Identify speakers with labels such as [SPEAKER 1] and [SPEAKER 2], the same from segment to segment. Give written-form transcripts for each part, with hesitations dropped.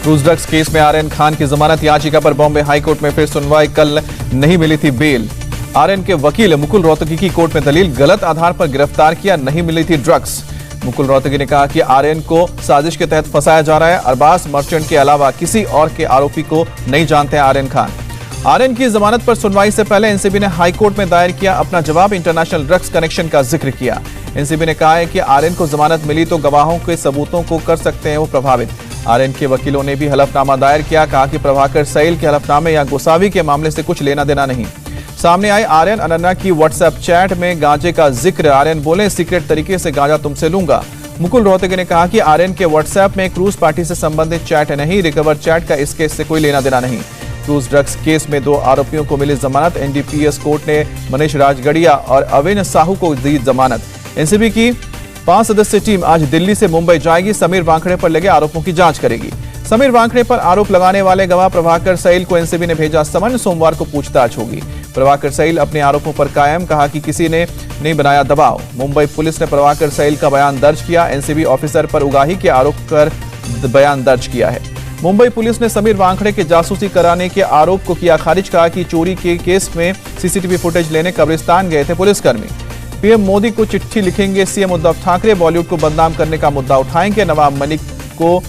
[SPEAKER 1] Cruise drugs case में आर्यन खान की जमानत याचिका पर बॉम्बे हाईकोर्ट में फिर सुनवाई। कल नहीं मिली थी बेल। आर्यन के वकील मुकुल रोहतगी की कोर्ट में दलील, गलत आधार पर गिरफ्तार किया, नहीं मिली थी ड्रग्स। मुकुल रोहतगी ने कहा कि आर्यन को साजिश के तहत फंसाया जा रहा है। अरबाज मर्चेंट के अलावा किसी और के आरोपी को नहीं जानते हैं आर्यन खान। आर्यन की जमानत पर सुनवाई से पहले एनसीबी ने हाईकोर्ट में दायर किया अपना जवाब। इंटरनेशनल ड्रग्स कनेक्शन का जिक्र किया। एनसीबी ने कहा है कि आर्यन को जमानत मिली तो गवाहों के सबूतों को कर सकते हैं वो प्रभावित। आर्यन के वकीलों ने भी हलफनामा दायर किया। कहा कि प्रभाकर सैल के हलफनामे या गोसावी के मामले से कुछ लेना देना नहीं। सामने आई आर्यन अनन्या की व्हाट्सएप चैट में गांजे का जिक्र। आर्यन बोले, सीक्रेट तरीके से गांजा तुमसे लूंगा। मुकुल रोहतगी ने कहा कि आर्यन के व्हाट्सएप में क्रूज पार्टी से संबंधित चैट नहीं, रिकवर चैट का इस केस से कोई लेना देना नहीं। क्रूज ड्रग्स केस में 2 आरोपियों को मिली जमानत। एनडीपीएस कोर्ट ने मनीष राजगढ़िया और अविन साहू को दी जमानत। एनसीबी की 5 सदस्यीय टीम आज दिल्ली से मुंबई जाएगी। समीर वांखड़े पर लगे आरोपों की जांच करेगी। समीर वांखड़े पर आरोप लगाने वाले गवाह प्रभाकर सैल को एनसीबी ने भेजा समन। सोमवार को पूछताछ होगी। प्रभाकर सैल अपने आरोपों पर कायम। कहा कि किसी ने नहीं बनाया दबाव। मुंबई पुलिस ने प्रभाकर सैल का बयान दर्ज किया। एनसीबी ऑफिसर पर उगाही के आरोप पर बयान दर्ज किया है। मुंबई पुलिस ने समीर वांखड़े के जासूसी कराने के आरोप को किया खारिज। कहा कि चोरी के केस में सीसीटीवी फुटेज लेने कब्रिस्तान गए थे पुलिसकर्मी। पीएम मोदी को चिट्ठी लिखेंगे सीएम उद्धव ठाकरे। बॉलीवुड को बदनाम करने का मुद्दा उठाएंगे। नवाब मलिक को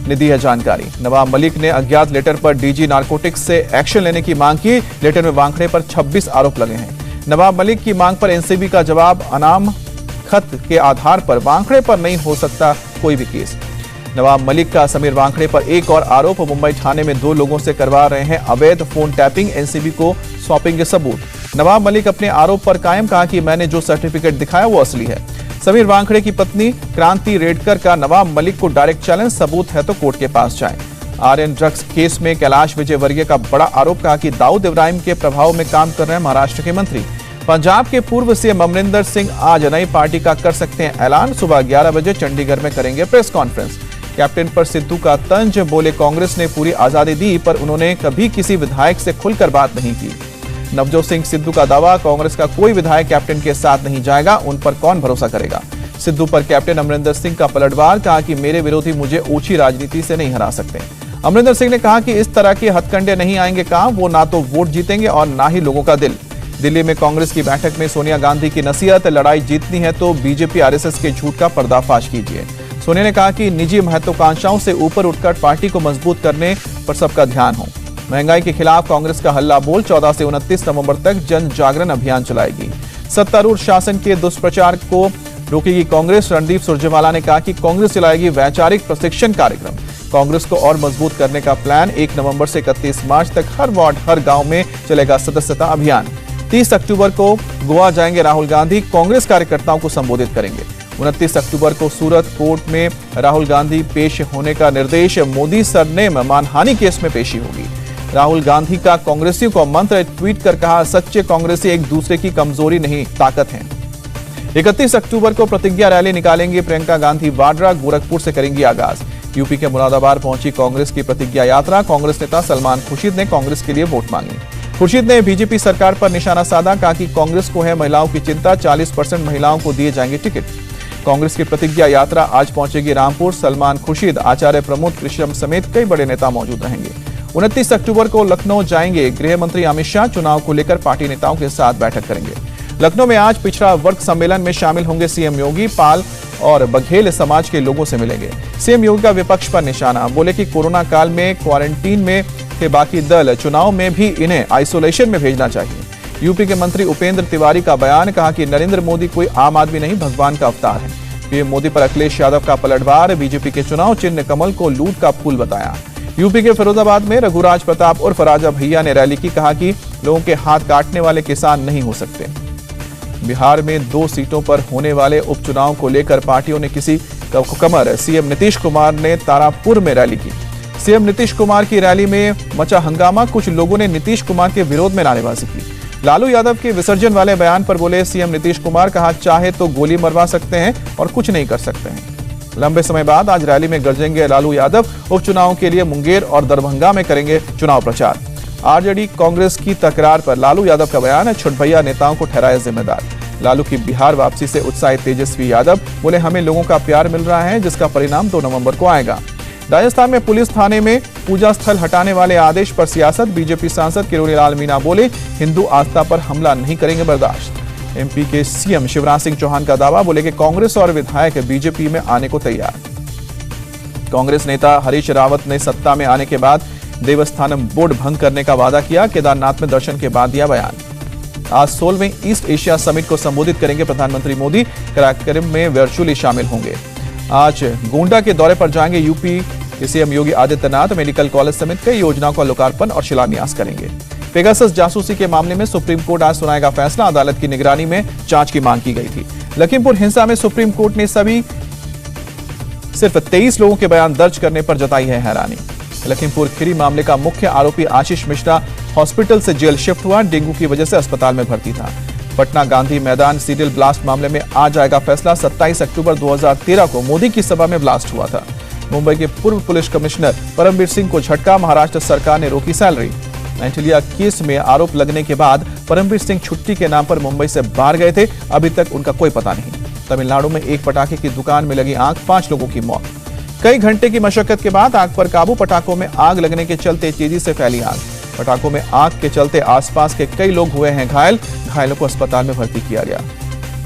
[SPEAKER 1] ने दी है जानकारी। नवाब मलिक ने अज्ञात लेटर पर डीजी नारकोटिक्स से एक्शन लेने की मांग की। लेटर में वांखड़े पर 26 आरोप लगे हैं। नवाब मलिक की मांग पर एनसीबी का जवाब, अनाम खत के आधार पर वांखड़े पर नहीं हो सकता कोई भी केस। नवाब मलिक का समीर वांखड़े पर एक और आरोप, मुंबई थाने में 2 लोगों से करवा रहे हैं अवैध फोन टैपिंग। एनसीबी को सौंपेंगे सबूत। नवाब मलिक अपने आरोप पर कायम। कहा कि मैंने जो सर्टिफिकेट दिखाया वो असली है। समीर वांखड़े की पत्नी क्रांति रेडकर का नवाब मलिक को डायरेक्ट चैलेंज, सबूत है तो कोर्ट के पास जाएं। आर्यन ड्रग्स केस में कैलाश विजयवर्गीय का बड़ा आरोप। कहा कि दाऊद इब्राहिम के प्रभाव में काम कर रहे हैं महाराष्ट्र के मंत्री। पंजाब के पूर्व सीएम अमरिंदर सिंह आज नई पार्टी का कर सकते हैं ऐलान। सुबह 11 बजे चंडीगढ़ में करेंगे प्रेस कॉन्फ्रेंस। कैप्टन पर सिद्धू का तंज, बोले कांग्रेस ने पूरी आजादी दी पर उन्होंने कभी किसी विधायक से खुलकर बात नहीं की। नवजोत सिंह सिद्धू का दावा, कांग्रेस का कोई विधायक कैप्टन के साथ नहीं जाएगा, उन पर कौन भरोसा करेगा। सिद्धू पर कैप्टन अमरिंदर सिंह का पलटवार। कहा कि मेरे विरोधी मुझे ऊंची राजनीति से नहीं हरा सकते। अमरिंदर सिंह ने कहा कि इस तरह के हथकंडे नहीं आएंगे काम। वो ना तो वोट जीतेंगे और ना ही लोगों का दिल। दिल्ली में कांग्रेस की बैठक में सोनिया गांधी की नसीहत, लड़ाई जीतनी है तो बीजेपी आरएसएस के झूठ का पर्दाफाश कीजिए। सोनिया ने कहा कि निजी महत्वाकांक्षाओं से ऊपर उठकर पार्टी को मजबूत करने पर सबका ध्यान हो। महंगाई के खिलाफ कांग्रेस का हल्ला बोल, 14 से 29 नवंबर तक जन जागरण अभियान चलाएगी। सत्तारूढ़ शासन के दुष्प्रचार को रोकेगी कांग्रेस। रणदीप सुरजेवाला ने कहा कि कांग्रेस चलाएगी वैचारिक प्रशिक्षण कार्यक्रम। कांग्रेस को और मजबूत करने का प्लान। 1 नवंबर से 31 मार्च तक हर वार्ड हर गांव में चलेगा सदस्यता अभियान। 30 अक्टूबर को गोवा जाएंगे राहुल गांधी। कांग्रेस कार्यकर्ताओं को संबोधित करेंगे। 29 अक्टूबर को सूरत कोर्ट में राहुल गांधी पेश होने का निर्देश। मोदी सरनेम मानहानि केस में पेशी होगी। राहुल गांधी का कांग्रेसियों को मंत्र, ट्वीट कर कहा, सच्चे कांग्रेसी एक दूसरे की कमजोरी नहीं ताकत है। 31 अक्टूबर को प्रतिज्ञा रैली निकालेंगी प्रियंका गांधी वाड्रा। गोरखपुर से करेंगी आगाज। यूपी के मुरादाबाद पहुंची कांग्रेस की प्रतिज्ञा यात्रा। कांग्रेस नेता सलमान खुर्शीद ने कांग्रेस के लिए वोट मांगी। खुर्शीद ने बीजेपी सरकार पर निशाना साधा। कहा कि कांग्रेस को है महिलाओं की चिंता, 40% महिलाओं को दिए जाएंगे टिकट। कांग्रेस की प्रतिज्ञा यात्रा आज पहुंचेगी रामपुर। सलमान खुर्शीद, आचार्य प्रमोद कृष्णम समेत कई बड़े नेता मौजूद रहेंगे। 29 अक्टूबर को लखनऊ जाएंगे गृह मंत्री अमित शाह। चुनाव को लेकर पार्टी नेताओं के साथ बैठक करेंगे। लखनऊ में आज पिछड़ा वर्ग सम्मेलन में शामिल होंगे सीएम योगी। पाल और बघेल समाज के लोगों से मिलेंगे। सीएम योगी का विपक्ष पर निशाना, बोले कि कोरोना काल में क्वारंटीन में थे बाकी दल, चुनाव में भी इन्हें आइसोलेशन में भेजना चाहिए। यूपी के मंत्री उपेंद्र तिवारी का बयान। कहा कि नरेंद्र मोदी कोई आम आदमी नहीं, भगवान का अवतार है। पीएम मोदी पर अखिलेश यादव का पलटवार। बीजेपी के चुनाव चिन्ह कमल को लूट का फूल बताया। यूपी के फिरोजाबाद में रघुराज प्रताप उर्फ राजा भैया ने रैली की। कहा कि लोगों के हाथ काटने वाले किसान नहीं हो सकते। बिहार में 2 सीटों पर होने वाले उपचुनाव को लेकर पार्टियों ने किसी कमर। सीएम नीतीश कुमार ने तारापुर में रैली की। सीएम नीतीश कुमार की रैली में मचा हंगामा। कुछ लोगों ने नीतीश कुमार के विरोध में नारेबाजी की। लालू यादव के विसर्जन वाले बयान पर बोले सीएम नीतीश कुमार। कहा चाहे तो गोली मरवा सकते हैं और कुछ नहीं कर सकते हैं। लंबे समय बाद आज रैली में गरजेंगे लालू यादव। उपचुनाव के लिए मुंगेर और दरभंगा में करेंगे चुनाव प्रचार। आरजेडी कांग्रेस की तकरार पर लालू यादव का बयान है। छुटभैया नेताओं को ठहराया जिम्मेदार। लालू की बिहार वापसी से उत्साहित तेजस्वी यादव बोले हमें लोगों का प्यार मिल रहा है जिसका परिणाम 2 नवंबर को आएगा। राजस्थान में पुलिस थाने में पूजा स्थल हटाने वाले आदेश पर सियासत। बीजेपी सांसद किरोड़ी लाल मीणा बोले, हिंदू आस्था पर हमला नहीं करेंगे बर्दाश्त। एमपी के सीएम शिवराज सिंह चौहान का दावा, बोले कि कांग्रेस और विधायक बीजेपी में आने को तैयार। कांग्रेस नेता हरीश रावत ने सत्ता में आने के बाद देवस्थानम बोर्ड भंग करने का वादा किया। केदारनाथ में दर्शन के बाद दिया बयान। आज 16वें ईस्ट एशिया समिट को संबोधित करेंगे प्रधानमंत्री मोदी। कार्यक्रम में वर्चुअली शामिल होंगे। आज गोंडा के दौरे पर जाएंगे यूपी के CM Yogi Adityanath. Medical college समेत कई योजनाओं का लोकार्पण और शिलान्यास करेंगे। पेगासस जासूसी के मामले में सुप्रीम कोर्ट आज सुनाएगा फैसला। अदालत की निगरानी में जांच की मांग की गई थी। लखीमपुर हिंसा में सुप्रीम कोर्ट ने सिर्फ 23 लोगों के बयान दर्ज करने पर जताई है हैरानी। लखीमपुर खीरी मामले का मुख्य आरोपी आशीष मिश्रा हॉस्पिटल से जेल शिफ्ट हुआ। डेंगू की वजह से अस्पताल में भर्ती था। पटना गांधी मैदान सीरियल ब्लास्ट मामले में आज आएगा फैसला। 27 अक्टूबर 2013 को मोदी की सभा में ब्लास्ट हुआ था। मुंबई के पूर्व पुलिस कमिश्नर परमबीर सिंह को झटका। महाराष्ट्र सरकार ने रोकी सैलरी। नाइटिलिया केस में आरोप लगने के बाद परमबीर सिंह छुट्टी के नाम पर मुंबई से बाहर गए थे। अभी तक उनका कोई पता नहीं। तमिलनाडु में एक पटाखे की दुकान में लगी आग, 5 लोगों की मौत। कई घंटे की मशक्कत के बाद आग पर काबू। पटाखों में आग लगने के चलते तेजी से फैली आग। पटाखों में आग के चलते आसपास के कई लोग हुए हैं घायल। घायलों को अस्पताल में भर्ती किया गया।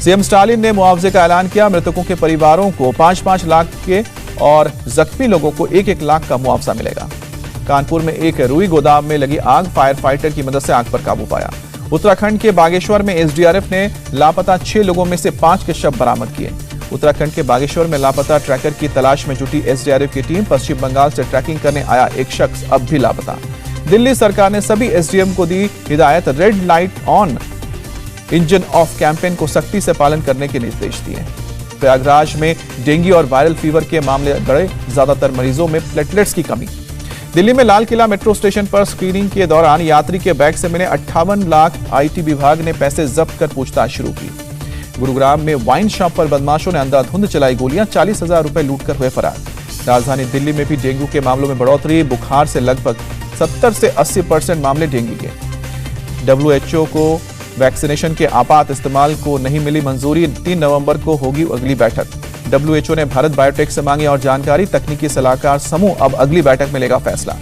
[SPEAKER 1] सीएम स्टालिन ने मुआवजे का ऐलान किया। मृतकों के परिवारों को 5-5 लाख के और जख्मी लोगों को 1-1 लाख का मुआवजा मिलेगा। कानपुर में एक रुई गोदाम में लगी आग। फायर फाइटर की मदद से आग पर काबू पाया। उत्तराखंड के बागेश्वर में एसडीआरएफ ने लापता 6 लोगों में से 5 के शव बरामद किए। उत्तराखंड के बागेश्वर में लापता ट्रैकर की तलाश में जुटी एसडीआरएफ की टीम। पश्चिम बंगाल से ट्रैकिंग करने आया एक शख्स अब भी लापता। दिल्ली सरकार ने सभी एसडीएम को दी हिदायत। Red light on engine of campaign को सख्ती से पालन करने के निर्देश दिए। प्रयागराज में डेंगू और वायरल फीवर के मामले बढ़े। ज्यादातर मरीजों में प्लेटलेट्स की कमी। दिल्ली में लाल किला मेट्रो स्टेशन पर स्क्रीनिंग के दौरान यात्री के बैग से मिले 58 लाख। आईटी विभाग ने पैसे जब्त कर पूछताछ शुरू की। गुरुग्राम में वाइन शॉप पर बदमाशों ने अंधाधुंध चलाई गोलियां। 40,000 रुपए लूटकर हुए फरार। राजधानी दिल्ली में भी डेंगू के मामलों में बढ़ोतरी। बुखार से लगभग 70 से 80% मामले डेंगू के। WHO को वैक्सीनेशन के आपात इस्तेमाल को नहीं मिली मंजूरी। 3 नवंबर को होगी अगली बैठक। WHO ने भारत बायोटेक से मांगी और जानकारी। तकनीकी सलाहकार समूह अब अगली बैठक में लेगा फैसला।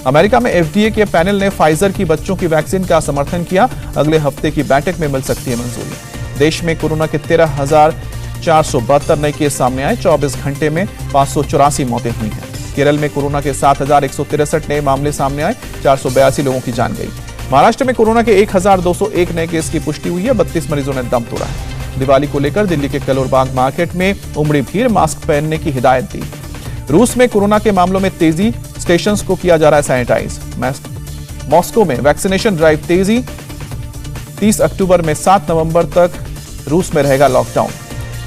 [SPEAKER 1] अमेरिका में FDA के पैनल ने फाइजर की बच्चों की वैक्सीन का समर्थन किया। अगले हफ्ते की बैठक में मिल सकती है मंजूरी। देश में कोरोना के 13,472 नए केस सामने आए। 24 घंटे में 584 मौतें हुई हैं। केरल में कोरोना के 7,163 नए मामले सामने आए। 482 लोगों की जान गई। महाराष्ट्र में कोरोना के 1,201 नए केस की पुष्टि हुई है। 32 मरीजों ने दम तोड़ा है। दिवाली को लेकर दिल्ली के कलोरबाग मार्केट में उमड़ी भीड़। मास्क पहनने की हिदायत दी। रूस में कोरोना के मामलों में तेजी। स्टेशंस को किया जा रहा है सैनिटाइज। मॉस्को में वैक्सीनेशन ड्राइव तेजी। 30 अक्टूबर में 7 नवंबर तक रूस में रहेगा लॉकडाउन।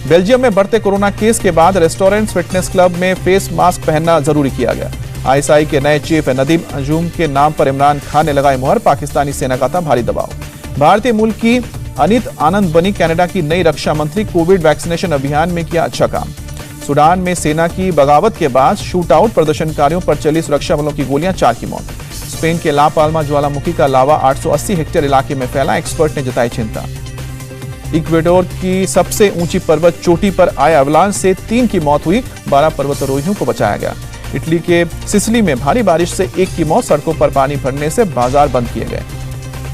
[SPEAKER 1] बेल्जियम में बढ़ते कोरोना केस के बाद रेस्टोरेंट्स, फिटनेस क्लब में फेस मास्क पहनना जरूरी किया गया। आईएसआई के नए चीफ नदीम अंजुम के नाम पर इमरान खान ने लगाई मुहर। पाकिस्तानी सेना का था भारी दबाव। भारतीय मूल की अनित आनंद बनी कनाडा की नई रक्षा मंत्री। कोविड वैक्सीनेशन अभियान में किया अच्छा काम। सूडान में सेना की बगावत के बाद शूट आउट। प्रदर्शनकारियों पर चली सुरक्षा बलों की गोलियां, 4 की मौत। स्पेन के ला पाल्मा ज्वालामुखी का लावा 880 हेक्टेयर इलाके में फैला। एक्सपर्ट ने जताई चिंता। इक्वेडोर की सबसे ऊंची पर्वत चोटी पर आए अवलांच से 3 की मौत हुई। 12 पर्वतारोहियों को बचाया गया। इटली के सिसिली में भारी बारिश से 1 की मौत। सड़कों पर पानी भरने से बाजार बंद किए गए।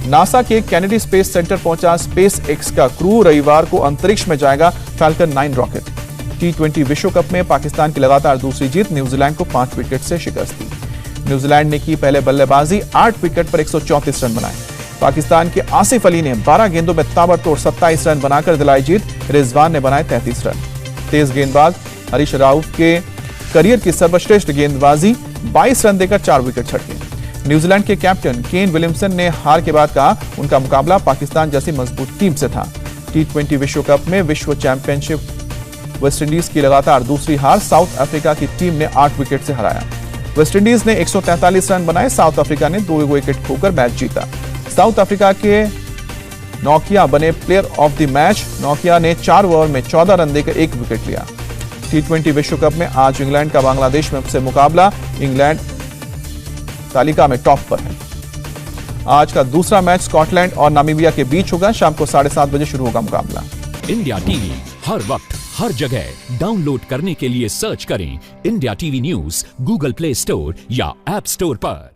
[SPEAKER 1] नासा के कैनेडी स्पेस सेंटर पहुंचा स्पेस एक्स का क्रू। रविवार को अंतरिक्ष में जाएगा फैल्कन 9 रॉकेट। T20 विश्व कप में पाकिस्तान की लगातार दूसरी जीत। न्यूजीलैंड को 5 विकेट से शिकस्त दी। न्यूजीलैंड ने की पहले बल्लेबाजी। 8 विकेट पर 134 रन बनाए। पाकिस्तान के आसिफ अली ने 12 गेंदों में ताबड़तोड़ 27 रन बनाकर दिलाई जीत। रिजवान ने बनाए 33 रन। तेज गेंदबाज हरीश राउफ के करियर की सर्वश्रेष्ठ गेंदबाजी। 22 रन देकर 4 विकेट छटके। न्यूजीलैंड के कैप्टन केन विलियमसन ने हार के बाद कहा, उनका मुकाबला पाकिस्तान जैसी मजबूत टीम से था। T20 विश्व कप में विश्व चैंपियनशिप वेस्टइंडीज की लगातार दूसरी हार। साउथ अफ्रीका की टीम ने 8 विकेट से हराया। वेस्टइंडीज ने 143 रन बनाए। साउथ अफ्रीका ने 2 विकेट खोकर मैच जीता। साउथ अफ्रीका के नोकिया बने player of the match. Nokia ने 4 ओवर में 14 रन देकर 1 विकेट लिया। T20 विश्व कप में आज इंग्लैंड का बांग्लादेश में से मुकाबला। इंग्लैंड तालिका में टॉप पर है। आज का दूसरा मैच स्कॉटलैंड और नामीबिया के बीच होगा। शाम को 7:30 बजे शुरू होगा मुकाबला।
[SPEAKER 2] इंडिया टीवी हर वक्त हर जगह डाउनलोड करने के लिए सर्च करें India TV news Google play store या ऐप स्टोर पर।